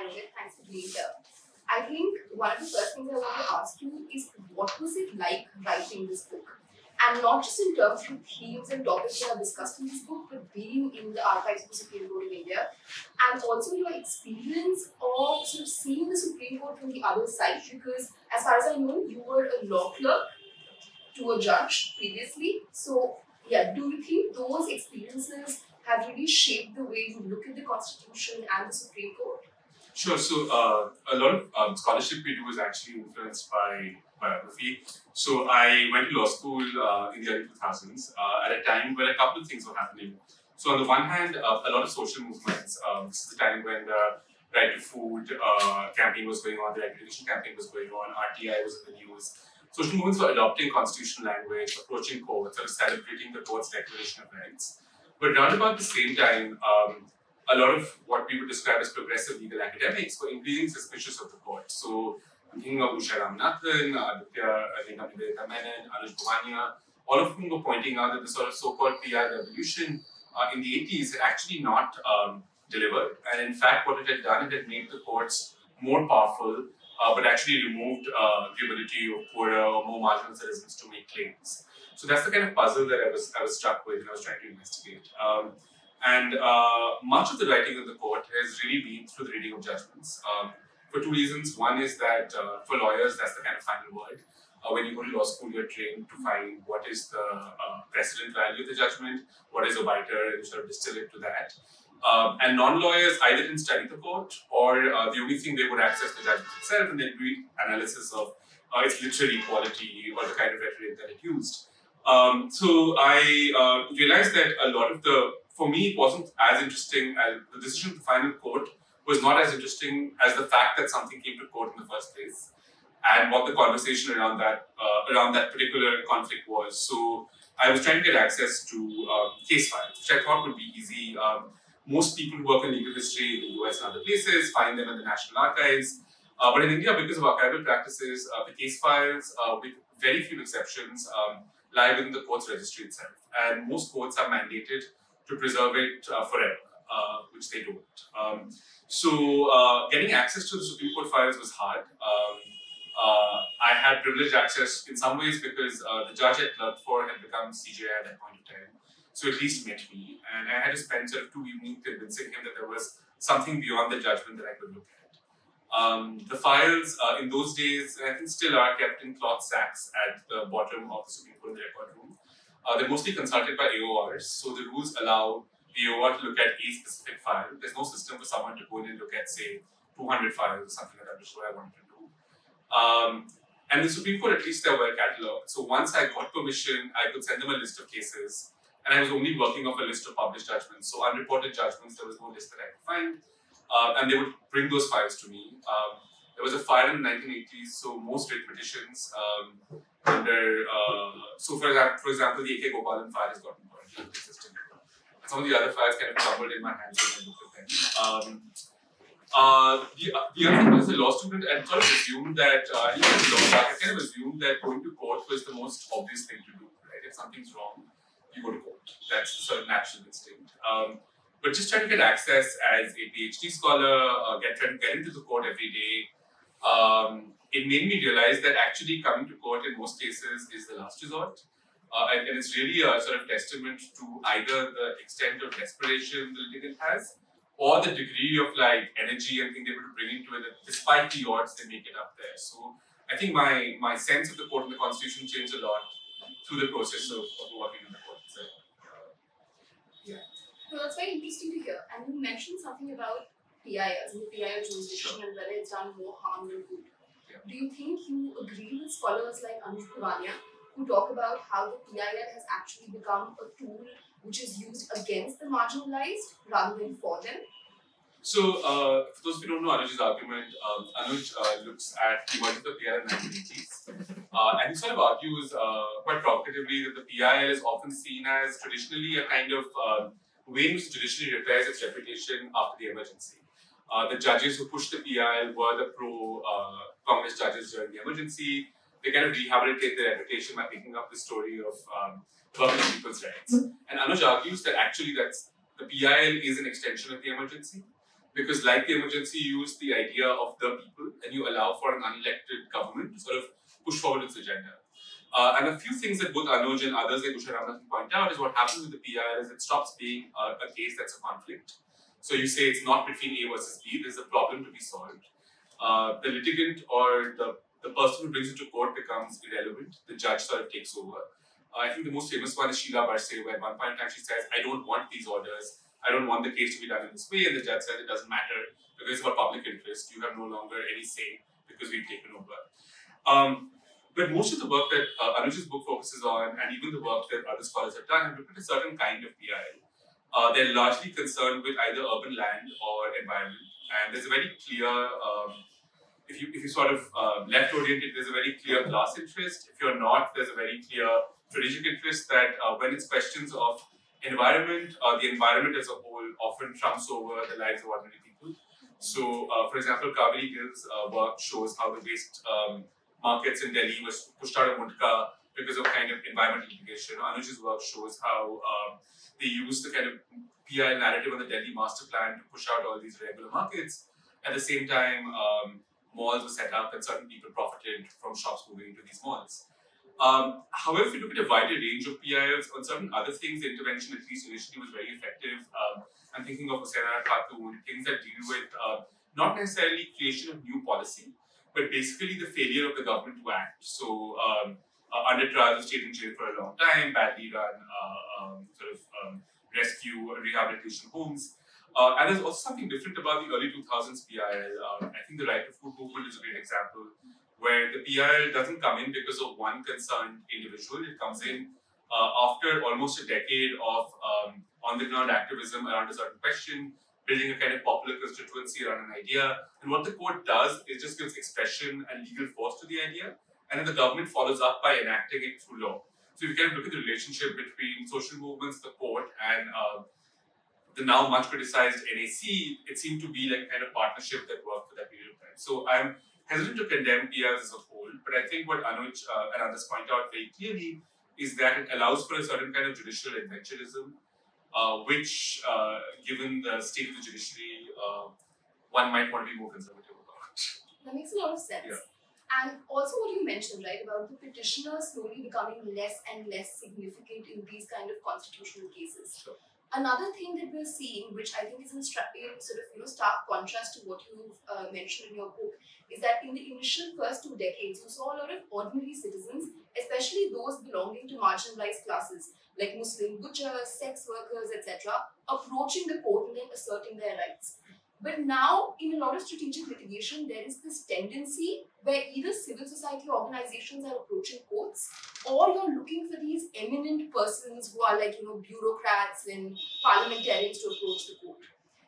Hi Rohit, thanks for being here. I think one of the first things I want to ask you is what was it like writing this book? And not just in terms of the themes and topics that are discussed in this book, but being in the archives of the Supreme Court in India, and also your experience of sort of seeing the Supreme Court from the other side. Because as far as I know, you were a law clerk to a judge previously. So, yeah, do you think those experiences have really shaped the way you look at the Constitution and the Supreme Court? Sure. So a lot of scholarship we do is actually influenced by biography. So I went to law school in the early 2000s at a time when a couple of things were happening. So on the one hand, a lot of social movements. This is the time when the Right to Food campaign was going on, the regulation campaign was going on, RTI was in the news. Social movements were adopting constitutional language, approaching courts, sort of celebrating the court's declaration of rights. But around about the same time, a lot of what we would describe as progressive legal academics were increasingly suspicious of the court. So I'm thinking of Usha Ramanathan, Aditya Menon, Anuj Bhavania, all of whom were pointing out that the sort of so-called PR revolution in the 80s had actually not delivered. And in fact, what it had done, it had made the courts more powerful, but actually removed the ability of poorer or more marginal citizens to make claims. So that's the kind of puzzle that I was struck with and I was trying to investigate. And much of the writing of the court has really been through the reading of judgments. For two reasons. One is that for lawyers, that's the kind of final word. When you go to law school, you're trained to find what is the precedent value of the judgment, what is obiter, and sort of distill it to that. And non-lawyers either didn't study the court, or the only thing they would access the judgment itself, and then do analysis of its literary quality or the kind of rhetoric that it used. So I realized that a lot of for me, it wasn't as interesting as the decision to final court was not as interesting as the fact that something came to court in the first place and what the conversation around that particular conflict was. So I was trying to get access to case files, which I thought would be easy. Most people who work in legal history in the US and other places find them in the National Archives. But in India, because of archival practices, the case files, with very few exceptions, lie within the court's registry itself. And most courts are mandated to preserve it forever, which they don't. So getting access to the Supreme Court files was hard. I had privileged access in some ways because the judge I clerked for had become CJI at that point in time. So at least met me. And I had to spend sort of 2 evenings convincing him that there was something beyond the judgment that I could look at. The files in those days, I think still are kept in cloth sacks at the bottom of the Supreme Court record room. They're mostly consulted by AORs, so the rules allow the AOR to look at a specific file. There's no system for someone to go in and look at, say, 200 files or something like that, which is what I wanted to do. And the Supreme Court, at least, they're well catalogued. So once I got permission, I could send them a list of cases, and I was only working off a list of published judgments. So unreported judgments, there was no list that I could find. And they would bring those files to me. There was a file in the 1980s, so most writ petitions so for example, the A.K. Gopalan file has gotten burned in the system. Some of the other files kind of tumbled in my hands when I looked at them. The other thing, as a law student, I sort of assumed that, I kind of assumed that going to court was the most obvious thing to do, right? If something's wrong, you go to court. That's the sort of natural instinct. But just trying to get access as a PhD scholar, trying to get into the court every day, it made me realize that actually coming to court in most cases is the last resort. And it's really a sort of testament to either the extent of desperation the litigant has, or the degree of energy and thing they were to bring into it, that despite the odds, they make it up there. So I think my sense of the court and the Constitution changed a lot through the process of working in the court itself. Yeah. No, that's very interesting to hear. And you mentioned something about PILs and the PIL jurisdiction and whether it's done more harm than good. Yeah. Do you think you agree with scholars like Anuj Bhavania who talk about how the PIL has actually become a tool which is used against the marginalized rather than for them? So, for those who don't know Anuj's argument, Anuj looks at the emergence of PIL in the 1980s. And he sort of argues quite provocatively that the PIL is often seen as traditionally a kind of way in which the judiciary repairs its reputation after the emergency. The judges who pushed the PIL were the pro-Congress judges during the emergency. They kind of rehabilitate their reputation by picking up the story of working people's rights. And Anuj argues that actually the PIL is an extension of the emergency. because like the emergency, you use the idea of the people and you allow for an unelected government to sort of push forward its agenda. And a few things that both Anuj and others like Usha Ramnath point out is what happens with the PIL is it stops being a case that's a conflict. So you say it's not between A versus B, there's a problem to be solved. The litigant or the person who brings it to court becomes irrelevant. The judge sort of takes over. I think the most famous one is Sheila Barse, where at one point in time she says, I don't want these orders. I don't want the case to be done in this way. And the judge says it doesn't matter because it's about public interest. You have no longer any say because we've taken over. But most of the work that Anuj's book focuses on, and even the work that other scholars have done, have looked at a certain kind of PIL. They're largely concerned with either urban land or environment. And there's a very clear, if you sort of left oriented, there's a very clear class interest. If you're not, there's a very clear strategic interest that when it's questions of environment, the environment as a whole often trumps over the lives of ordinary people. So, for example, Kaveri Gill's work shows how the waste markets in Delhi was pushed out of Mundka because of kind of environmental litigation. Anuj's work shows how they used the kind of PI narrative on the Delhi master plan to push out all these regular markets. At the same time, malls were set up and certain people profited from shops moving into these malls. However, if you look at a wider range of PILs, on certain other things, the intervention, at least initially, was very effective. I'm thinking of Hussaina Khatun, things that deal with not necessarily creation of new policy, but basically the failure of the government to act. So, under trials, stayed in jail for a long time, badly run rescue rehabilitation homes. And there's also something different about the early 2000s PIL. I think the right to food movement is a great example, where the PIL doesn't come in because of one concerned individual. It comes in after almost a decade of on-the-ground activism around a certain question, building a kind of popular constituency around an idea. And what the court does is just gives expression and legal force to the idea, and then the government follows up by enacting it through law. So if you kind of look at the relationship between social movements, the court, and the now much criticized NAC, it seemed to be like kind of partnership that worked for that period of time. So I'm hesitant to condemn PILs as a whole, but I think what Anuj and others point out very clearly is that it allows for a certain kind of judicial adventurism, which, given the state of the judiciary, one might want to be more conservative about. That makes a lot of sense. Yeah. And also what you mentioned, right, about the petitioner slowly becoming less and less significant in these kind of constitutional cases. Sure. Another thing that we're seeing, which I think is in sort of stark contrast to what you've mentioned in your book, is that in the initial first 2 decades, you saw a lot of ordinary citizens, especially those belonging to marginalized classes like Muslim butchers, sex workers, etc., approaching the court and then asserting their rights. But now, in a lot of strategic litigation, there is this tendency where either civil society organizations are approaching courts, or you're looking for these eminent persons who are like, bureaucrats and parliamentarians to approach the court.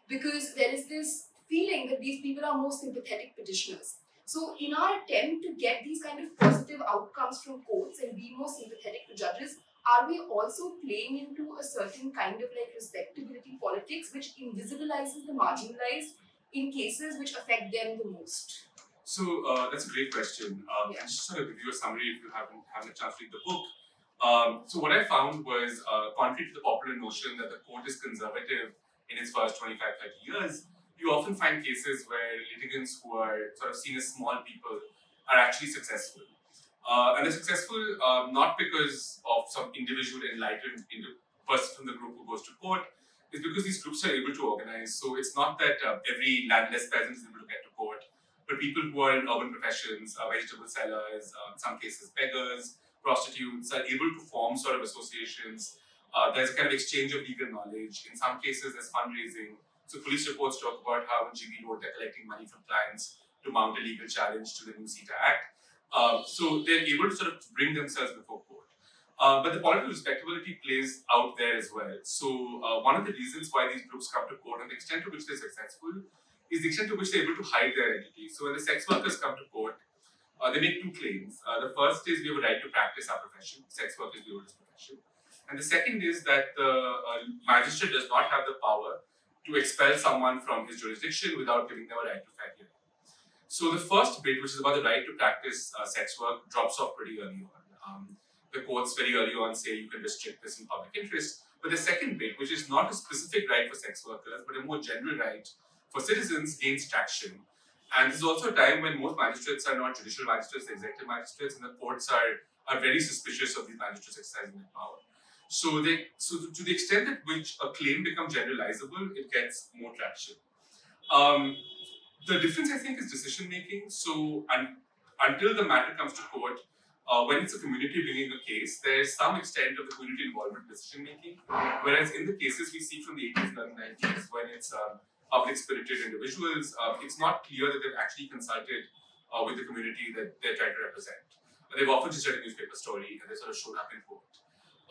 Because there is this feeling that these people are more sympathetic petitioners. So in our attempt to get these kind of positive outcomes from courts and be more sympathetic to judges, are we also playing into a certain kind of like respectability politics which invisibilizes the marginalized in cases which affect them the most? So that's a great question. Yeah. I'll just sort of give you a summary if you haven't had a chance to read the book. So what I found was, contrary to the popular notion that the court is conservative in its first 25, 30 years, you often find cases where litigants who are sort of seen as small people are actually successful. And they're successful not because of some individual enlightened person from the group who goes to court, it's because these groups are able to organize. So it's not that every landless peasant is able to get to court, but people who are in urban professions, vegetable sellers, in some cases beggars, prostitutes, are able to form sort of associations. There's a kind of exchange of legal knowledge. In some cases, there's fundraising. So police reports talk about how in GB Road they're collecting money from clients to mount a legal challenge to the new CETA Act. So they're able to sort of bring themselves before court. But the political respectability plays out there as well. So one of the reasons why these groups come to court and the extent to which they're successful is the extent to which they're able to hide their identity. So when the sex workers come to court, they make 2 claims. The first is we have a right to practice our profession. Sex work is the oldest profession. And the second is that the magistrate does not have the power to expel someone from his jurisdiction without giving them a right to fair hearing. So the first bit, which is about the right to practice sex work, drops off pretty early on. The courts very early on say you can restrict this in public interest. But the second bit, which is not a specific right for sex workers, but a more general right for citizens gains traction. And this is also a time when most magistrates are not judicial magistrates, they're executive magistrates, and the courts are very suspicious of these magistrates exercising their power. So to the extent at which a claim becomes generalizable, it gets more traction. The difference, I think, is decision making. So until the matter comes to court, when it's a community bringing a case, there is some extent of the community involvement in decision making. Whereas in the cases we see from the 80s and 90s, when it's public spirited individuals, it's not clear that they've actually consulted with the community that they're trying to represent. They've often just read a newspaper story and they sort of shown up in court.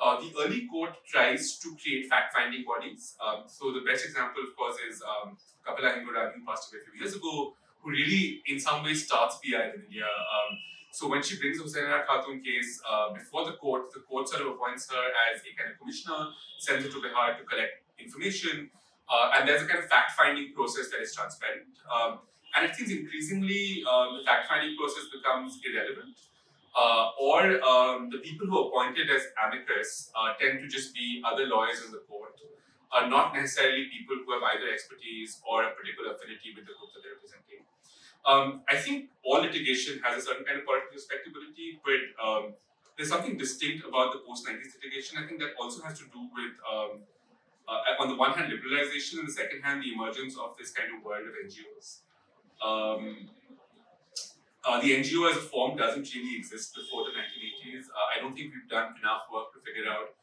The early court tries to create fact-finding bodies. So the best example, of course, is Kapila Hingorani, who passed away a few years ago, who really, in some ways, starts PI in India. So when she brings the Hussain Khatun case before the court sort of appoints her as a kind of commissioner, sends her to Bihar to collect information, and there's a kind of fact-finding process that is transparent. And it seems increasingly the fact-finding process becomes irrelevant. Or the people who are appointed as amicus tend to just be other lawyers in the court, not necessarily people who have either expertise or a particular affinity with the group that they're representing. I think all litigation has a certain kind of political respectability, but there's something distinct about the post-90s litigation. I think that also has to do with, on the one hand, liberalization, and the second hand, the emergence of this kind of world of NGOs. The NGO as a form doesn't really exist before the 1980s. I don't think we've done enough work to figure out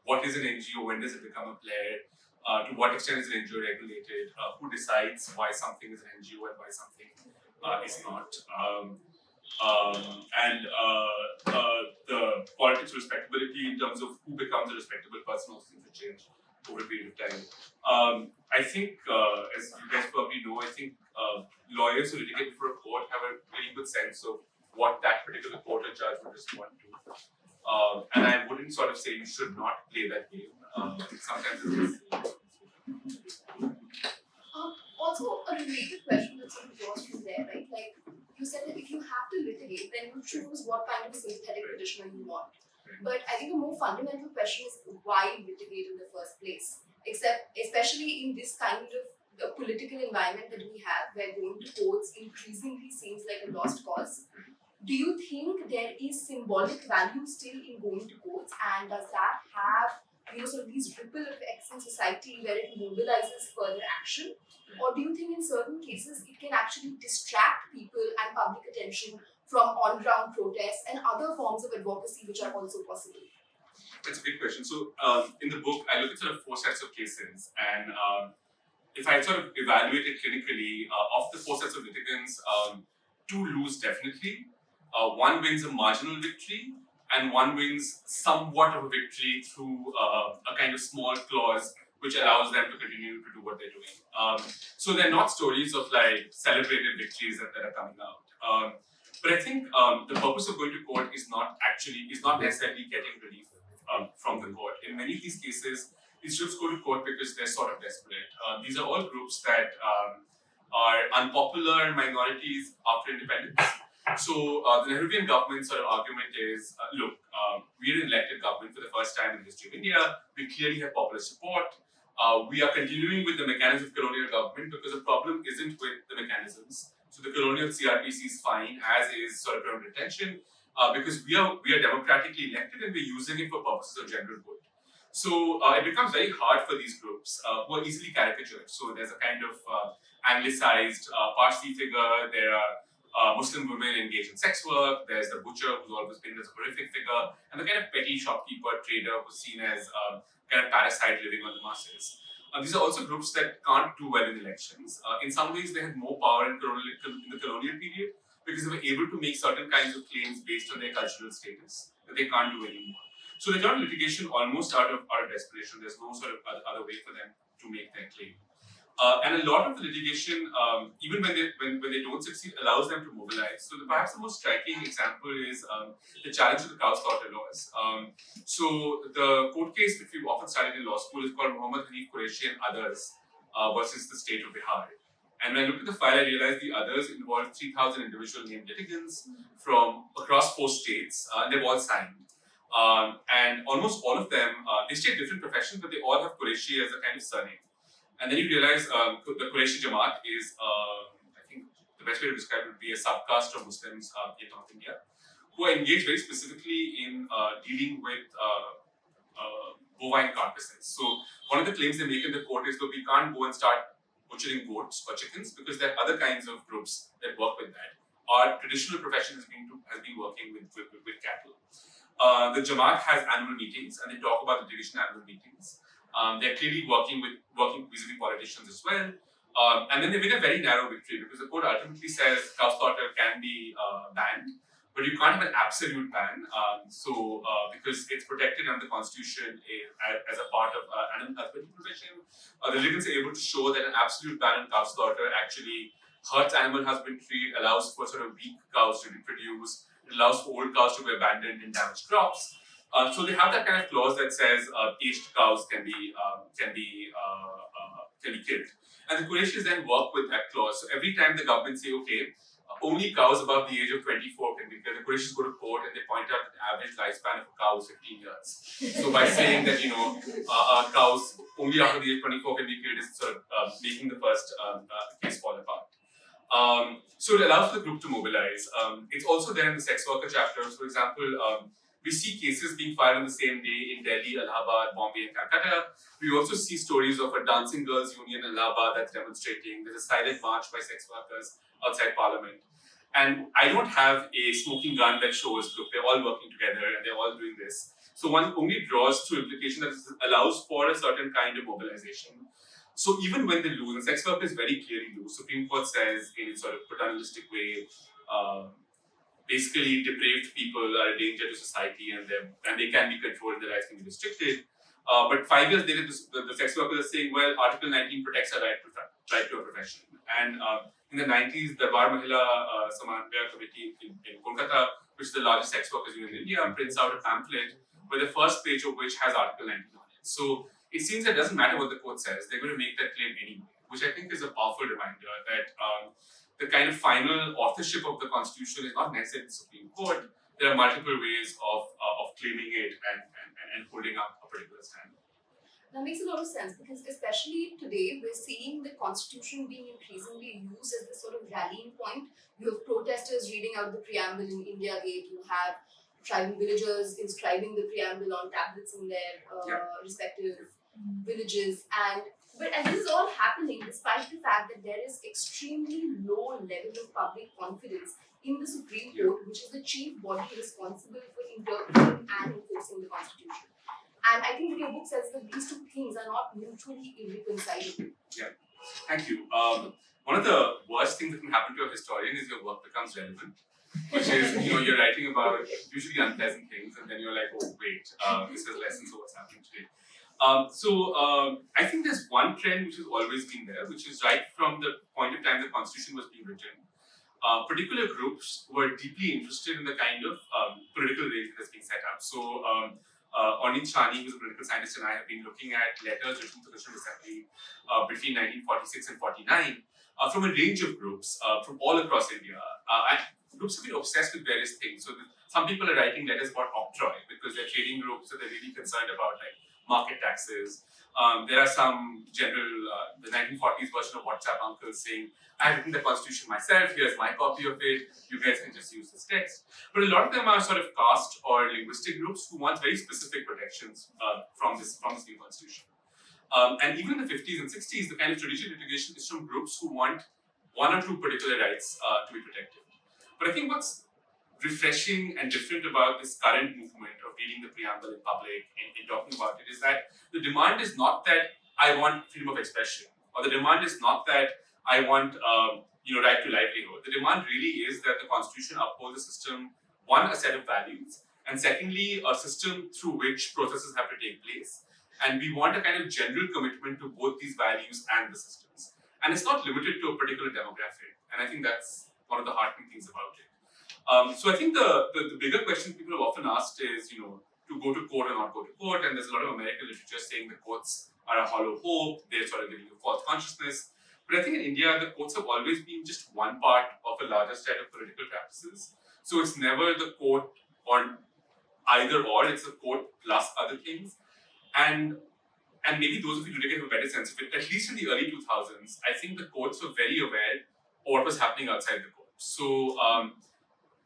what is an NGO, when does it become a player, to what extent is an NGO regulated, who decides why something is an NGO and why something is not. The politics of respectability in terms of who becomes a respectable person also seems to change over a period of time. I think, as you guys probably know, I think lawyers who litigate before a court have a really good sense of what that particular court or judge would respond to. And I wouldn't sort of say you should not play that game. Sometimes it's Also, a related question that sort of draws from there, right? Like you said that if you have to litigate, then you choose what kind of a sympathetic petitioner you want. But I think a more fundamental question is why litigate in the first place? Especially in this kind of the political environment that we have, where going to courts increasingly seems like a lost cause. Do you think there is symbolic value still in going to courts, and does that have sort of these ripple effects in society where it mobilizes further action? Or do you think in certain cases it can actually distract people and public attention from on-ground protests and other forms of advocacy which are also possible? That's a great question. So in the book, I look at sort of 4 sets of cases, and if I sort of evaluate it clinically, of the 4 sets of litigants, 2 lose definitely, 1 wins a marginal victory, and 1 wins somewhat of a victory through a kind of small clause which allows them to continue to do what they're doing. So they're not stories of like celebrated victories that are coming out. But I think the purpose of going to court is not necessarily getting relief from the court. In many of these cases, these groups go to court because they're sort of desperate. These are all groups that are unpopular minorities after independence. So the Nehruvian government's sort of argument is, look, we're an elected government for the first time in the history of India. We clearly have popular support. We are continuing with the mechanisms of colonial government because the problem isn't with the mechanisms. So the colonial CRPC is fine, as is sort of permanent detention, because we are democratically elected and we're using it for purposes of general good. So it becomes very hard for these groups who are easily caricatured. So there's a kind of anglicized Parsi figure. There are Muslim women engaged in sex work. There's the butcher who's always been this horrific figure, and the kind of petty shopkeeper, trader who's seen as kind of parasite living on the masses. These are also groups that can't do well in elections. In some ways, they had more power in the colonial period because they were able to make certain kinds of claims based on their cultural status that they can't do anymore. So they turn litigation almost out of desperation. There's no sort of other way for them to make their claim. And a lot of the litigation, even when they don't succeed, allows them to mobilize. So perhaps the most striking example is the challenge of the cow slaughter laws. So the court case which we've often studied in law school is called Muhammad Hanif Qureshi and others versus the state of Bihar. And when I looked at the file, I realized the others involved 3,000 individual named litigants from across 4 states, and they've all signed. And almost all of them, they state different professions, but they all have Qureshi as a kind of surname. And then you realize the Qurayshi Jamaat is, I think the best way to describe it would be a subcaste of Muslims in North India, who are engaged very specifically in dealing with bovine carcasses. So one of the claims they make in the court is that we can't go and start butchering goats or chickens because there are other kinds of groups that work with that. Our traditional profession has been working with cattle. The Jamaat has annual meetings and they talk about the traditional annual meetings. They're clearly working vis-a-vis politicians as well. And then they win a very narrow victory because the court ultimately says cow slaughter can be banned, but you can't have an absolute ban. Because it's protected under the constitution as a part of animal husbandry profession, the litigants are able to show that an absolute ban on cow slaughter actually hurts animal husbandry, allows for sort of weak cows to reproduce, it allows for old cows to be abandoned in damaged crops. So they have that kind of clause that says aged cows can be killed. And the Qurayshis then work with that clause. So every time the government say, okay, only cows above the age of 24 can be killed, the Qurayshis go to court and they point out that the average lifespan of a cow is 15 years. So by saying that, cows only after the age of 24 can be killed is sort of making the first case fall apart. So it allows the group to mobilize. It's also there in the sex worker chapters. For example, we see cases being filed on the same day in Delhi, Allahabad, Bombay, and Calcutta. We also see stories of a dancing girls' union in Allahabad that's demonstrating. There's a silent march by sex workers outside Parliament. And I don't have a smoking gun that shows, look, they're all working together and they're all doing this. So one only draws through implication that this allows for a certain kind of mobilization. So even when they lose, and sex workers very clearly lose, Supreme Court says in its sort of paternalistic way, basically depraved people are a danger to society and they can be controlled and their rights can be restricted. But 5 years later, the sex workers are saying, well, Article 19 protects our right to a profession. And in the 90s, the Bar Mahila Samanvaya Committee in Kolkata, which is the largest sex workers union in India, prints out a pamphlet where the first page of which has Article 19 on it. So it seems that it doesn't matter what the court says, they're going to make that claim anyway, which I think is a powerful reminder that the kind of final authorship of the Constitution is not necessarily the Supreme Court. There are multiple ways of claiming it and holding up a particular standard. That makes a lot of sense because especially today, we're seeing the Constitution being increasingly used as this sort of rallying point. You have protesters reading out the preamble in India Gate. You have tribal villagers inscribing the preamble on tablets in their respective villages. And this is all happening despite the fact that there is extremely low level of public confidence in the Supreme Court, which is the chief body responsible for interpreting and enforcing the Constitution. And I think your book says that these two things are not mutually irreconcilable. Yeah, thank you. One of the worst things that can happen to a historian is your work becomes relevant, which is, you're writing about usually unpleasant things and then you're like, oh wait, this has lessons of what's happening today. I think there's one trend which has always been there, which is right from the point of time the Constitution was being written. Particular groups were deeply interested in the kind of political range that's being set up. So, Ornit Shani, who's a political scientist, and I have been looking at letters written to the National Assembly between 1946 and 49 from a range of groups from all across India. And groups have been obsessed with various things. So, some people are writing letters about octroi because they're trading groups that they're really concerned about, like market taxes. There are some the 1940s version of WhatsApp uncles saying, I've written the Constitution myself, here's my copy of it, you guys can just use this text. But a lot of them are sort of caste or linguistic groups who want very specific protections from this new Constitution. And even in the 50s and 60s, the kind of judicial litigation is from groups who want one or two particular rights to be protected. But I think what's refreshing and different about this current movement of reading the preamble in public and talking about it is that the demand is not that I want freedom of expression, or the demand is not that I want right to livelihood. The demand really is that the Constitution upholds a system, one, a set of values, and secondly, a system through which processes have to take place. And we want a kind of general commitment to both these values and the systems. And it's not limited to a particular demographic. And I think that's one of the heartening things about it. So I think the bigger question people have often asked is, to go to court or not go to court. And there's a lot of American literature saying the courts are a hollow hope. They're sort of giving you false consciousness. But I think in India, the courts have always been just one part of a larger set of political practices. So it's never the court on either or, it's the court plus other things. And and maybe those of you today have a better sense of it, at least in the early 2000s, I think the courts were very aware of what was happening outside the court. So,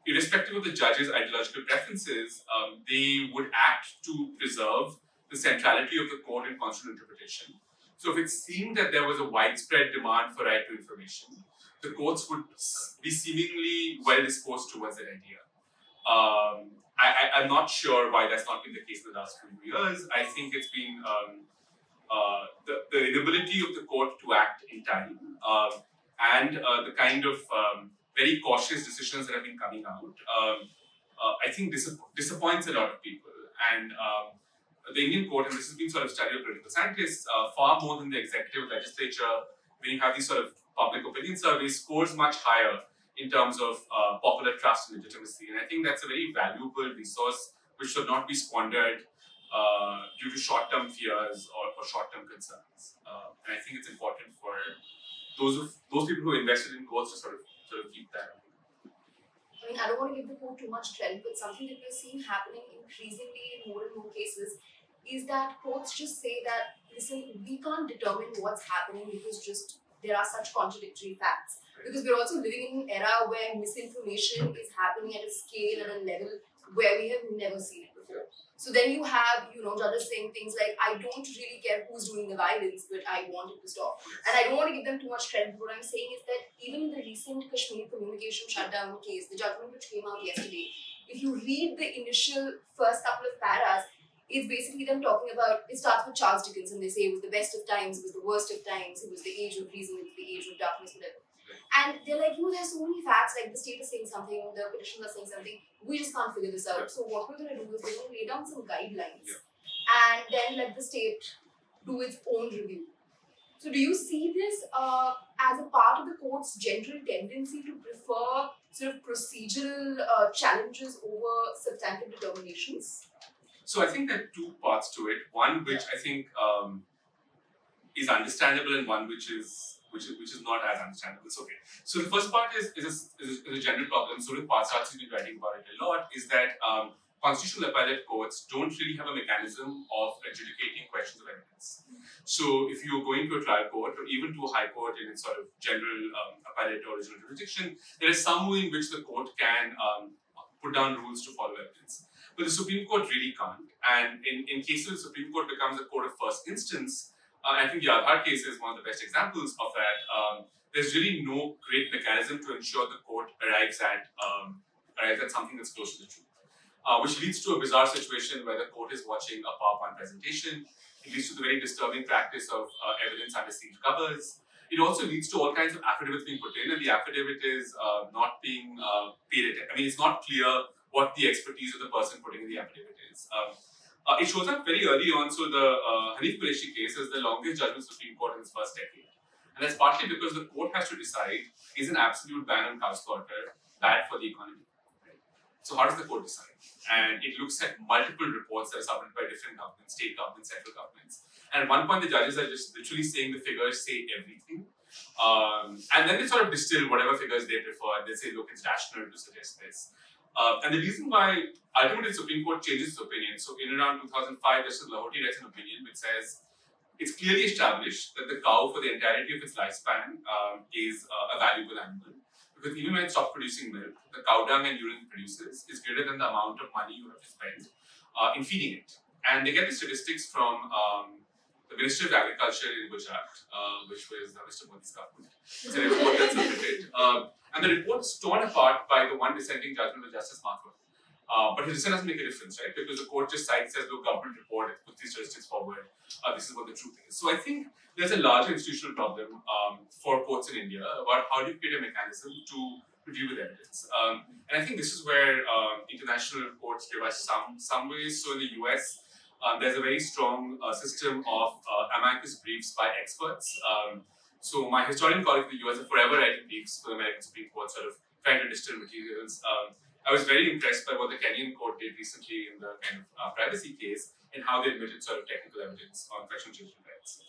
irrespective of the judge's ideological preferences, they would act to preserve the centrality of the court in constitutional interpretation. So if it seemed that there was a widespread demand for right to information, the courts would be seemingly well disposed towards that idea. I'm not sure why that's not been the case in the last few years. I think it's been the inability of the court to act in time and the kind of very cautious decisions that have been coming out, I think disappoints a lot of people. And the Indian court, and this has been sort of studied by political scientists, far more than the executive legislature, when you have these sort of public opinion surveys, scores much higher in terms of popular trust and legitimacy. And I think that's a very valuable resource which should not be squandered due to short-term fears or short-term concerns. And I think it's important for those people who invested in courts to sort of keep that. I mean, I don't want to give the court too much credit, but something that we're seeing happening increasingly in more and more cases is that courts just say that, listen, we can't determine what's happening because just there are such contradictory facts. Because we're also living in an era where misinformation is happening at a scale and a level where we have never seen it before. So then you have, judges saying things like, I don't really care who's doing the violence, but I want it to stop. And I don't want to give them too much credit. What I'm saying is that even in the recent Kashmir communication shutdown case, the judgment which came out yesterday, if you read the initial first couple of paras, it's basically them talking about, it starts with Charles Dickens and they say it was the best of times, it was the worst of times, it was the age of reason, it was the age of darkness, whatever. And they're like, there's so many facts, like the state is saying something, the petitioners are saying something, we just can't figure this out. So what we're going to do is we're going to lay down some guidelines and then let the state do its own review. So do you see this as a part of the court's general tendency to prefer sort of procedural challenges over substantive determinations? So I think there are two parts to it. One which I think is understandable, and one which is not as understandable. It's okay. So the first part is a general problem. So with Parsats has been writing about it a lot. Is that constitutional appellate courts don't really have a mechanism of adjudicating questions of evidence. So if you're going to a trial court or even to a high court in its sort of general appellate or original jurisdiction, there is some way in which the court can put down rules to follow evidence. But the Supreme Court really can't. And in cases the Supreme Court becomes a court of first instance, I think the Aadhaar case is one of the best examples of that. There's really no great mechanism to ensure the court arrives at something that's close to the truth, which leads to a bizarre situation where the court is watching a PowerPoint presentation. It leads to the very disturbing practice of evidence under sealed covers. It also leads to all kinds of affidavits being put in, and the affidavit is not being paid attention. I mean, it's not clear what the expertise of the person putting in the affidavit is. It shows up very early on. So the Hanif Qureshi case is the longest judgment Supreme Court in its first decade. And that's partly because the court has to decide, is an absolute ban on cow slaughter bad for the economy? Right? So how does the court decide? And it looks at multiple reports that are submitted by different governments, state governments, central governments. And at one point, the judges are just literally saying the figures say everything. And then they sort of distill whatever figures they prefer. They say, look, it's rational to suggest this. And the reason why ultimately the Supreme Court changes its opinion, so in around 2005, Justice Lahoti writes an opinion which says it's clearly established that the cow for the entirety of its lifespan is a valuable animal. Because even when it stops producing milk, the cow dung and urine it produces is greater than the amount of money you have to spend in feeding it. And they get the statistics from the Ministry of Agriculture in Gujarat, which was Mr. Modi's government. It's a report that's submitted. And the report is torn apart by the one dissenting judgment of Justice Mathur. But his dissent doesn't make a difference, right? Because the court just cites as, look, government report, it puts these statistics forward. This is what the truth is. So I think there's a larger institutional problem for courts in India about how do you create a mechanism to deal with evidence. And I think this is where international courts give us some ways. So in the US, there's a very strong system of amicus briefs by experts. So my historian colleagues in the US are forever writing briefs for the American Supreme Court, sort of trying to distill materials. I was very impressed by what the Kenyan court did recently in the kind of privacy case and how they admitted sort of technical evidence on question of children's rights.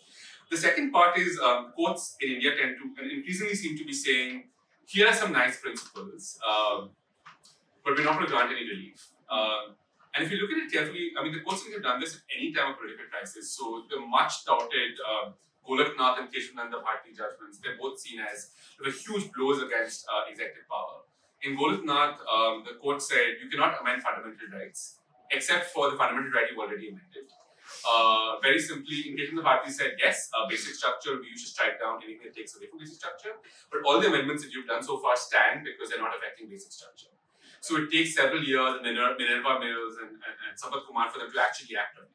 The second part is courts in India tend to and increasingly seem to be saying, here are some nice principles, but we're not going to grant any relief. And if you look at it carefully, I mean, the courts have done this at any time of political crisis. So the much touted Golaknath and Keshavananda Bharti judgments, they're both seen as huge blows against executive power. In Golaknath, the court said you cannot amend fundamental rights except for the fundamental right you've already amended. Very simply, in Keshavananda Bharti said, yes, basic structure, we should strike down anything that takes away from basic structure, but all the amendments that you've done so far stand because they're not affecting basic structure. So it takes several years, Minerva Mills and Sampath Kumar for them to actually act on it.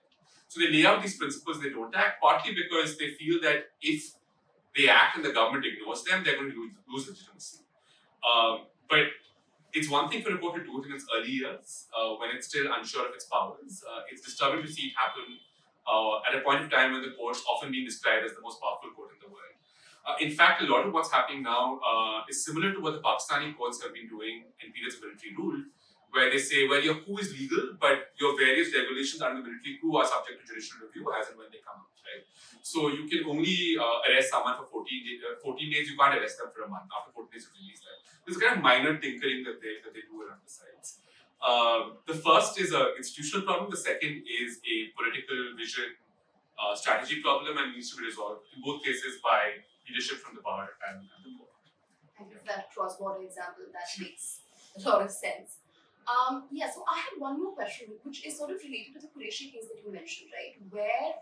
So they lay out these principles, they don't act, partly because they feel that if they act and the government ignores them, they're going to lose legitimacy. But it's one thing for a court to do it in its early years, when it's still unsure of its powers. It's disturbing to see it happen at a point in time when the court's often being described as the most powerful court in the world. In fact, a lot of what's happening now is similar to what the Pakistani courts have been doing in periods of military rule, where they say, well, your coup is legal, but your various regulations under the military coup are subject to judicial review as and when they come out, right? So you can only arrest someone for 14 days, you can't arrest them for a month. After 14 days, you release them. There's kind of minor tinkering that they do around the sides. The first is an institutional problem, the second is a political vision strategy problem and needs to be resolved in both cases by leadership from the bar and the court. I guess that cross-border example, that makes a lot of sense. So I had one more question, which is sort of related to the Qureshi case that you mentioned, right? Where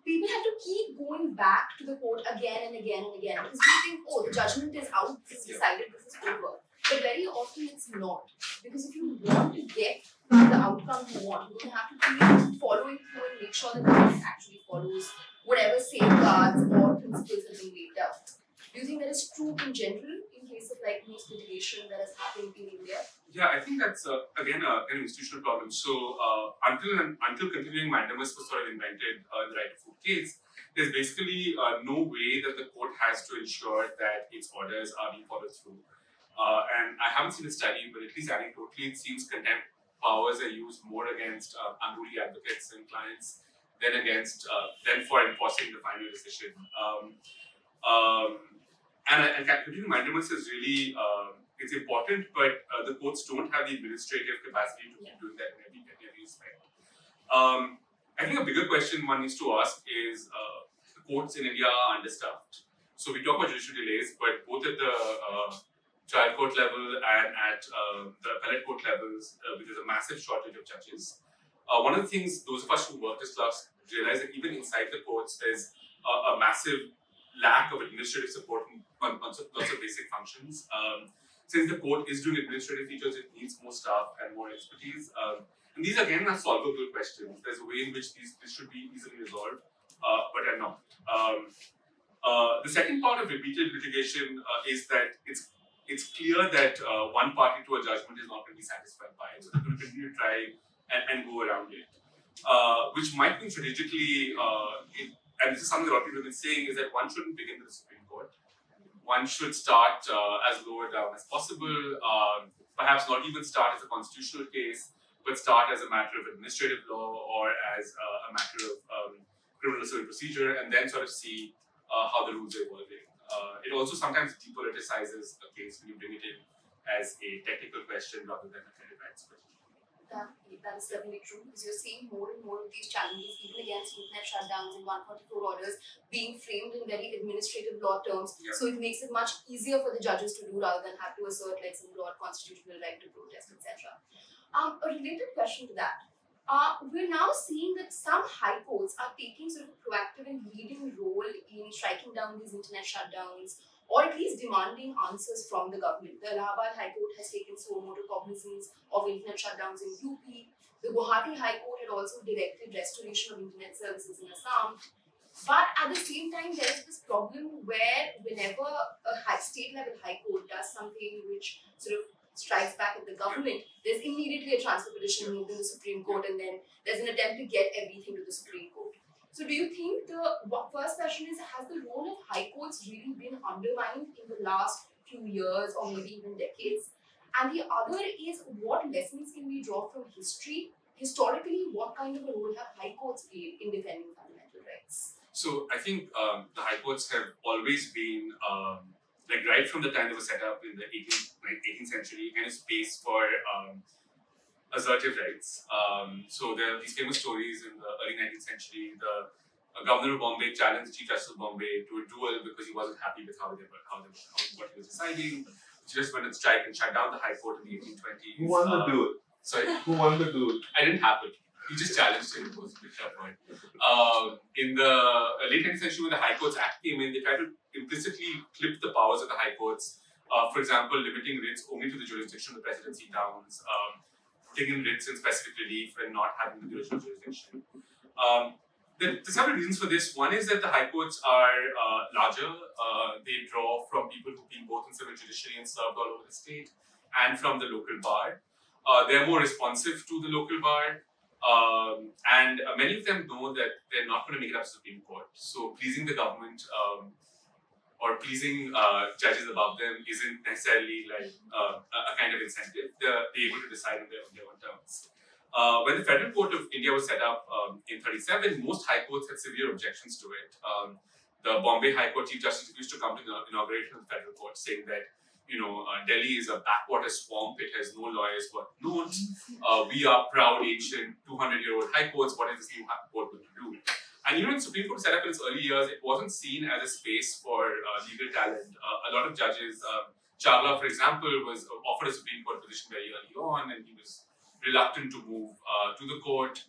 people have to keep going back to the court again and again and again because we think, oh, the judgment is out, this is decided, this is over. But very often it's not. Because if you want to get the outcome you want, you're going to have to keep following through and make sure that the case actually follows whatever safeguards or principles have been laid down. Do you think that is true in general in case of like most litigation that has happened in India? Yeah, I think that's again an institutional problem. So until continuing mandamus was sort of invented in the right to food case, there's basically no way that the court has to ensure that its orders are being followed through. And I haven't seen a study, but at least anecdotally, it seems contempt powers are used more against unruly advocates and clients than for enforcing the final decision. And continuing mandamus is really it's important, but the courts don't have the administrative capacity to keep doing that in every respect. I think a bigger question one needs to ask is the courts in India are understaffed. So we talk about judicial delays, but both at the trial court level and at the appellate court levels, there's a massive shortage of judges. One of the things those of us who work as clerks realize that even inside the courts, there's a massive lack of administrative support on lots of basic functions. Since the court is doing administrative features, it needs more staff and more expertise. And these again are solvable questions. There's a way in which this should be easily resolved, but are not. The second part of repeated litigation is that it's clear that one party to a judgment is not going to be satisfied by it, so they're going to continue to try and go around it, which might be strategically. And this is something a lot of people have been saying, is that one shouldn't begin with the Supreme Court. One should start as lower down as possible, perhaps not even start as a constitutional case, but start as a matter of administrative law or as a matter of criminal civil procedure, and then sort of see how the rules are evolving. It also sometimes depoliticizes a case when you bring it in as a technical question rather than a kind of rights question. That is definitely true because you're seeing more and more of these challenges, even against internet shutdowns and 144 orders, being framed in very administrative law terms. Yeah. So it makes it much easier for the judges to do rather than have to assert like some broad constitutional right to protest, etc. A related question to that. We're now seeing that some high courts are taking sort of a proactive and leading role in striking down these internet shutdowns, or at least demanding answers from the government. The Allahabad High Court has taken so motor cognizance of internet shutdowns in UP. The Guwahati High Court had also directed restoration of internet services in Assam. But at the same time, there is this problem where whenever a state-level high court does something which sort of strikes back at the government, there's immediately a transfer petition moved to the Supreme Court, and then there's an attempt to get everything to the Supreme Court. So do you think the first question is, has the role of high courts really been undermined in the last few years or maybe even decades? And the other is, what lessons can we draw from history? Historically, what kind of a role have high courts played in defending fundamental rights? So I think the high courts have always been, like right from the time they were set up in the 18th century, kind of space for assertive rights. So there are these famous stories in the early 19th century. The governor of Bombay challenged the Chief Justice of Bombay to a duel because he wasn't happy with what he was deciding. He just went on strike and shut down the High Court in the 1820s. Who won the duel? Sorry? Who won the duel? I didn't happen. He just challenged him. It was a bit tough point. In the late 19th century, when the High Courts Act came in, they tried to implicitly clip the powers of the High Courts. For example, limiting writs only to the jurisdiction of the presidency towns, taking writs in specific relief and not having the original jurisdiction. There's several reasons for this. One is that the High Courts are larger. They draw from people who've been both in civil judiciary and served all over the state, and from the local bar. They're more responsive to the local bar. And many of them know that they're not going to make it up to the Supreme Court. So pleasing the government or pleasing judges above them isn't necessarily like a kind of incentive. They're able to decide on their own terms. When the Federal Court of India was set up in 1937, most high courts had severe objections to it. The Bombay High Court Chief Justice used to come to the inauguration of the Federal Court saying that Delhi is a backwater swamp. It has no lawyers but notes. We are proud, ancient, 200-year-old high courts. What is this new high court going to do? And when the Supreme Court set up in its early years, it wasn't seen as a space for legal talent. A lot of judges, Chawla, for example, was offered a Supreme Court position very early on, and he was reluctant to move to the court.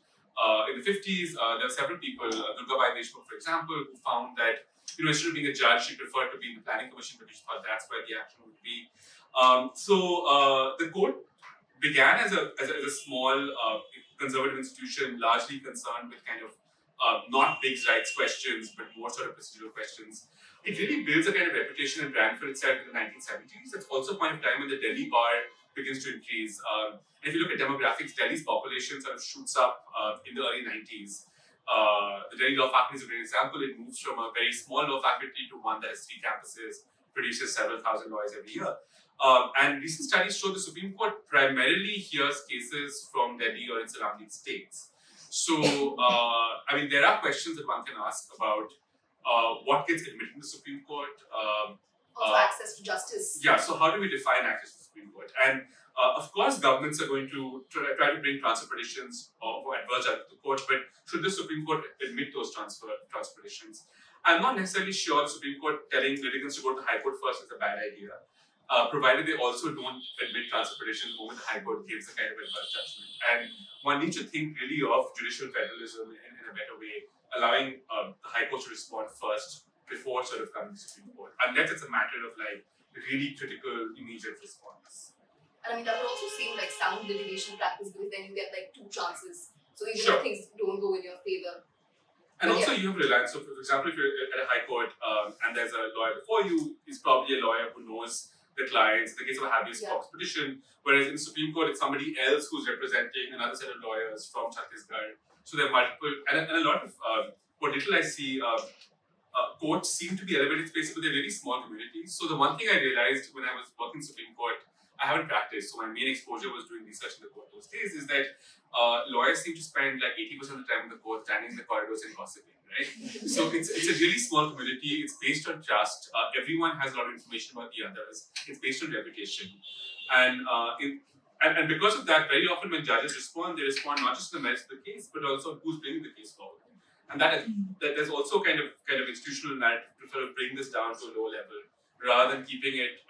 In the 50s, there were several people, Durgabai Deshmukh, for example, who found that instead of being a judge, she preferred to be in the planning commission, but she thought that's where the action would be. So the court began as a small conservative institution, largely concerned with kind of not big rights questions, but more sort of procedural questions. It really builds a kind of reputation and brand for itself in the 1970s. It's also a point of time when the Delhi bar begins to increase. If you look at demographics, Delhi's population sort of shoots up in the early 90s. The Delhi Law Faculty is a great example. It moves from a very small law faculty to one that has 3 campuses, produces several thousand lawyers every year. And recent studies show the Supreme Court primarily hears cases from Delhi or its surrounding states. So, there are questions that one can ask about what gets admitted in the Supreme Court. Also access to justice. Yeah, so how do we define access to the Supreme Court? And of course, governments are going to try to bring transfer petitions or adverse judgment to the court, but should the Supreme Court admit those transfer petitions? I'm not necessarily sure the Supreme Court telling litigants to go to the High Court first is a bad idea, provided they also don't admit transfer petitions the moment the High Court gives a kind of adverse judgment. And one needs to think really of judicial federalism in a better way, allowing the High Court to respond first before sort of coming to the Supreme Court, unless it's a matter of like really critical, immediate response. And that would also seem like sound litigation practice because then you get like 2 chances. So even Sure. if things don't go in your favor. And also you have reliance. So for example, if you're at a high court and there's a lawyer before you, he's probably a lawyer who knows the clients, in the case of a habeas corpus petition, whereas in the Supreme Court, it's somebody else who's representing another set of lawyers from Chhattisgarh. So there are multiple, and a lot of what little I see, courts seem to be elevated spaces, but they're really small communities. So the one thing I realized when I was working Supreme Court, I haven't practiced, so my main exposure was doing research in the court those days, is that lawyers seem to spend like 80% of the time in the court standing in the corridors and gossiping, right? So it's a really small community, it's based on trust, everyone has a lot of information about the others, it's based on reputation. And because of that, very often when judges respond, they respond not just to the merits of the case, but also who's bringing the case forward. And that there's also kind of institutional narrative to sort of bring this down to a low level, rather than keeping it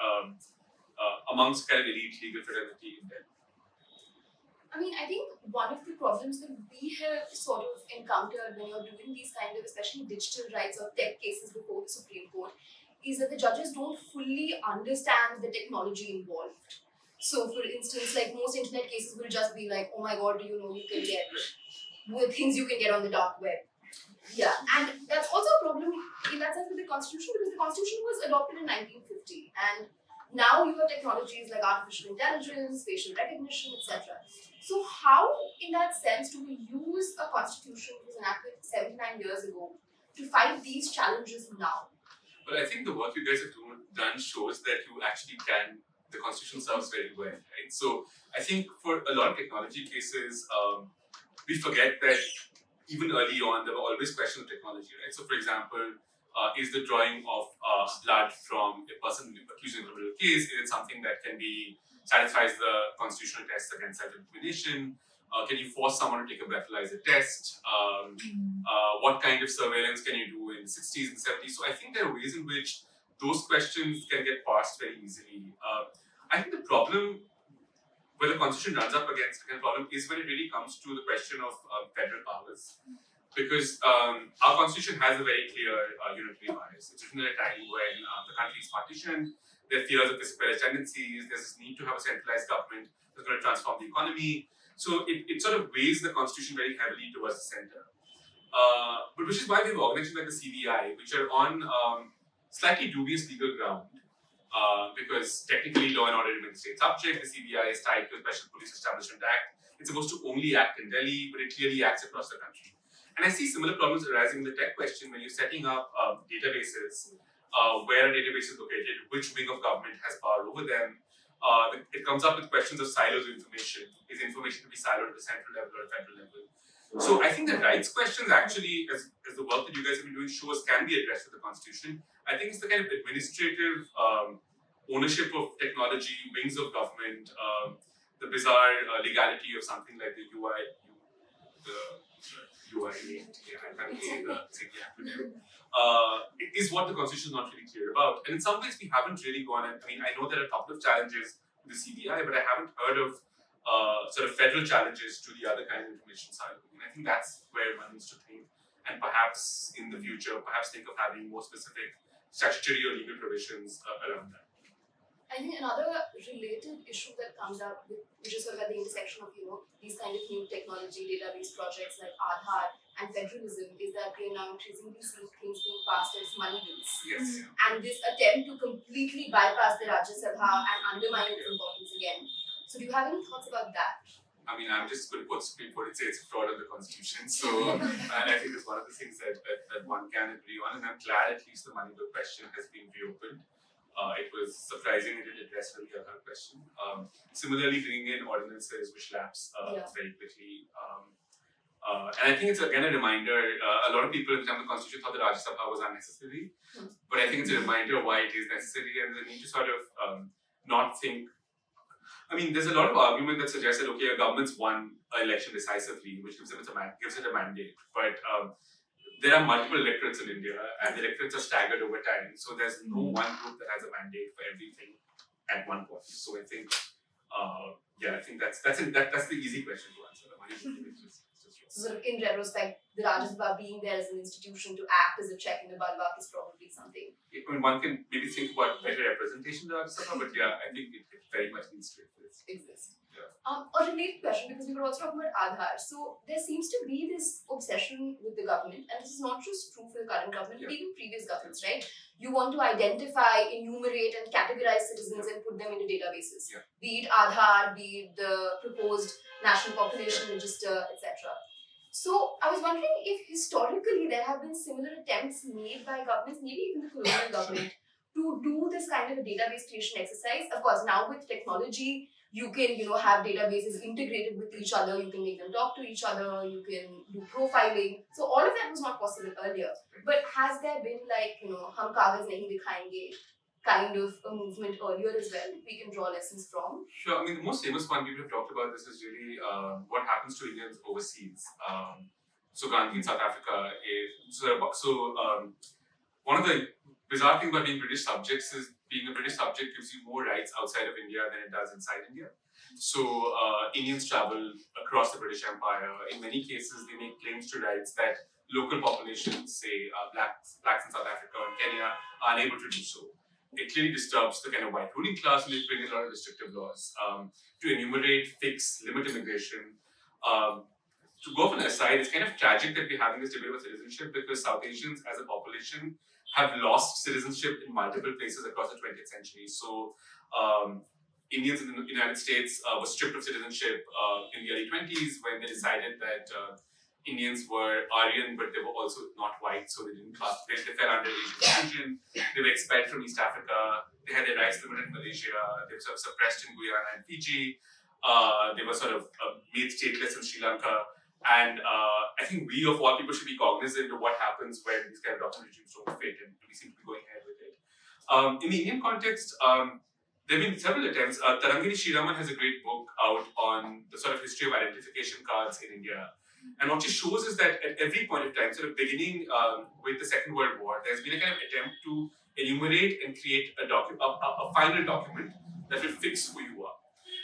amongst kind of elite legal fraternity in there. I think one of the problems that we have sort of encountered when you're doing these kind of, especially digital rights or tech cases before the Supreme Court, is that the judges don't fully understand the technology involved. So, for instance, like most internet cases will just be like, oh my god, you can get with things you can get on the dark web. Yeah, and that's also a problem in that sense with the Constitution, because the Constitution was adopted in 1950, and now you have technologies like artificial intelligence, facial recognition, etc. So how, in that sense, do we use a constitution that was enacted 79 years ago to fight these challenges now? Well, I think the work you guys have done shows that you actually can. The Constitution serves very well, right? So I think for a lot of technology cases, we forget that even early on, there were always questions of technology, right? So for example, is the drawing of blood from a person accused in a criminal case, is it something that can be satisfies the constitutional tests against self-incrimination? Can you force someone to take a breathalyzer test? What kind of surveillance can you do in the 60s and 70s? So I think there are ways in which those questions can get passed very easily. I think the problem where the constitution runs up against the problem is when it really comes to the question of federal powers. Because our constitution has a very clear unitary bias. It's written at a time when the country is partitioned, there are fears of disparate tendencies, there's this need to have a centralized government that's going to transform the economy. So it sort of weighs the constitution very heavily towards the center. But which is why we have organizations like the CVI, which are on slightly dubious legal ground. Because technically law and order remains state subject, the CBI is tied to the Special Police Establishment Act. It's supposed to only act in Delhi, but it clearly acts across the country. And I see similar problems arising in the tech question when you're setting up databases, where a database is located, which wing of government has power over them. It comes up with questions of silos of information. Is information to be siloed at the central level or federal level? So I think the rights questions actually, as the work that you guys have been doing shows, can be addressed with the Constitution. I think it's the kind of administrative ownership of technology, wings of government, the bizarre legality of something like the UI, I can't say the acronym, is what the Constitution is not really clear about. And in some ways, we haven't really gone, and I mean, I know there are a couple of challenges to the CBI, but I haven't heard of sort of federal challenges to the other kind of information side. And I think that's where one needs to think, and perhaps in the future, perhaps think of having more specific statutory or legal provisions around that. I think another related issue that comes up, which is sort of at the intersection of these kind of new technology database projects like Aadhaar and federalism, is that we are now increasingly seeing things being passed as money bills. Yes. And this attempt to completely bypass the Rajya Sabha and undermine its importance again. So do you have any thoughts about that? I mean, I'm just going to quote Supreme Court and say it's a fraud of the Constitution. So, and I think it's one of the things that one can agree on. And I'm glad at least the money bill question has been reopened. It was surprising it didn't address the other question. Similarly, bringing in ordinances which lapse very quickly. And I think it's again a reminder, a lot of people in the time of the Constitution thought the Rajya Sabha was unnecessary. But I think it's a reminder why it is necessary and the need to sort of not think. I mean, there's a lot of argument that suggests that, okay, a government's won an election decisively, which gives it a mandate. But there are multiple electorates in India, and the electorates are staggered over time. So there's no one group that has a mandate for everything at one point. So I think, I think that's the easy question to answer. So sort of in retrospect, the Rajya Sabha being there as an institution to act as a check in the bulwark is probably something. I mean, one can maybe think about better representation of the Rajya Sabha, but I think it very much needs to exist. A related question, because we were also talking about Aadhaar. So there seems to be this obsession with the government, and this is not just true for the current government, but even previous governments, right? You want to identify, enumerate, and categorize citizens and put them into databases. Be it Aadhaar, be it the proposed National Population Register, etc. So I was wondering if historically there have been similar attempts made by governments, maybe even the colonial government, to do this kind of a database creation exercise. Of course, now with technology, you can, have databases integrated with each other. You can make them talk to each other. You can do profiling. So all of that was not possible earlier. But has there been hum kagaz nahi dikhayenge kind of a movement earlier as well that we can draw lessons from? Sure. I mean, the most famous one people have talked about this is really what happens to Indians overseas. So Gandhi in South Africa one of the bizarre things about being British subjects is being a British subject gives you more rights outside of India than it does inside India. So Indians travel across the British Empire. In many cases, they make claims to rights that local populations, say blacks in South Africa and Kenya, are unable to do so. It clearly disturbs the kind of white ruling class, and they bring in a lot of restrictive laws to enumerate, fix, limit immigration. To go off on an aside, it's kind of tragic that we're having this debate about citizenship because South Asians as a population have lost citizenship in multiple places across the 20th century. So Indians in the United States were stripped of citizenship in the early 20s when they decided that Indians were Aryan, but they were also not white, so they fell under Asian exclusion. They were expelled from East Africa. They had their rights limited in Malaysia. They were sort of suppressed in Guyana and Fiji. They were sort of made stateless in Sri Lanka. And I think we, of all people, should be cognizant of what happens when these kind of document regimes don't fit, and we seem to be going ahead with it. In the Indian context, there have been several attempts. Tarangini Sriraman has a great book out on the sort of history of identification cards in India. And what she shows is that at every point of time, sort of beginning with the Second World War, there's been a kind of attempt to enumerate and create a final document that will fix who you are.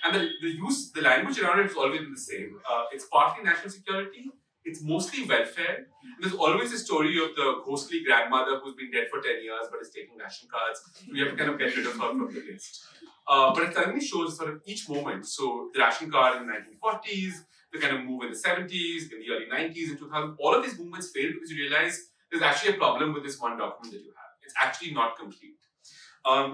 And the language around it has always been the same. It's partly national security, it's mostly welfare. There's always a story of the ghostly grandmother who's been dead for 10 years but is taking ration cards. So we have to kind of get rid of her from the list. But it suddenly shows sort of each moment. So the ration card in the 1940s, the kind of move in the 70s, in the early 90s, in 2000, all of these movements failed because you realize there's actually a problem with this one document that you have. It's actually not complete.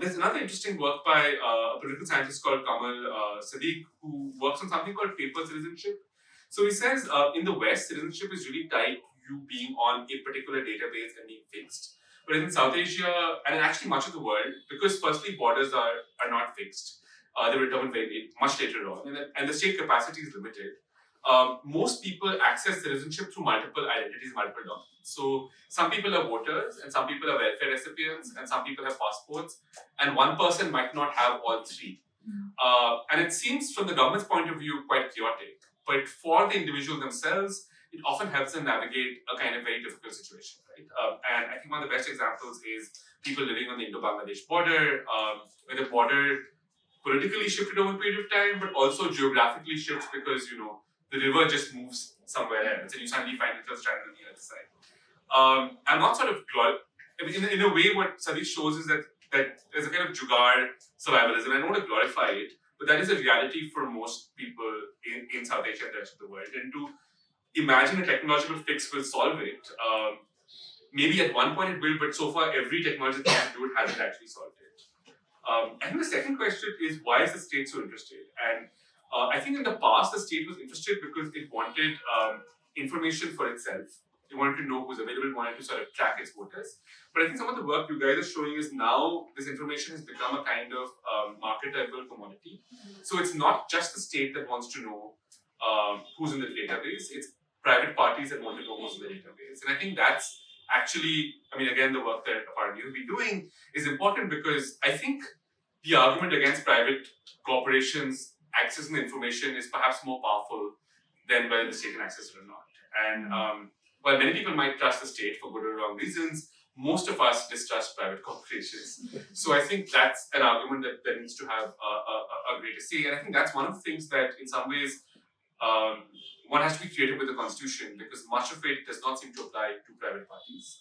There's another interesting work by a political scientist called Kamal Sadiq, who works on something called paper citizenship. So he says in the West, citizenship is really tied to you being on a particular database and being fixed. But in South Asia, and in actually much of the world, because firstly, borders are not fixed, they were determined very late, much later on, and the state capacity is limited. Most people access citizenship through multiple identities, multiple documents. So some people are voters, and some people are welfare recipients, and some people have passports, and one person might not have all three. And it seems, from the government's point of view, quite chaotic. But for the individual themselves, it often helps them navigate a kind of very difficult situation, right? And I think one of the best examples is people living on the Indo-Bangladesh border, where the border politically shifted over a period of time, but also geographically shifts because, the river just moves somewhere else, and you suddenly find yourself stranded on the other side. I'm not sort of in a way, what Sadiq shows is that there's a kind of jugaad survivalism. I don't want to glorify it, but that is a reality for most people in South Asia and the rest of the world. And to imagine a technological fix will solve it, maybe at one point it will, but so far every technology that can do it hasn't actually solved it. I think the second question is, why is the state so interested? And I think in the past, the state was interested because it wanted information for itself. It wanted to know who's available, it wanted to sort of track its voters. But I think some of the work you guys are showing is now this information has become a kind of marketable commodity. So it's not just the state that wants to know who's in the database, it's private parties that want to know who's in the database. And I think that's actually, again, the work that apparently you'll be doing is important because I think the argument against private corporations accessing the information is perhaps more powerful than whether the state can access it or not. And while many people might trust the state for good or wrong reasons, most of us distrust private corporations. So I think that's an argument that needs to have a greater say. And I think that's one of the things that in some ways one has to be creative with the constitution because much of it does not seem to apply to private parties.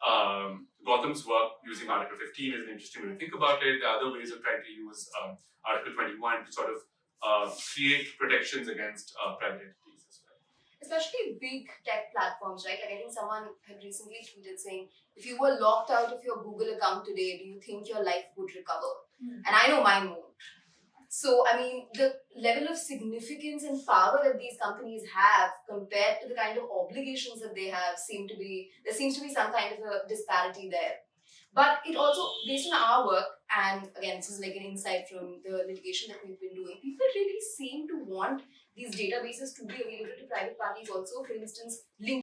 Gautam's work using Article 15 is an interesting way to think about it. There are other ways of trying to use Article 21 to sort of create protections against private entities as well. Especially big tech platforms, right? Like I think someone had recently tweeted saying, if you were locked out of your Google account today, do you think your life would recover? And I know mine won't. So, the level of significance and power that these companies have compared to the kind of obligations that they have there seems to be some kind of a disparity there. But it also, based on our work, and again, this is like an insight from the litigation that we've been doing, people really seem to want these databases to be available to private parties also. For instance,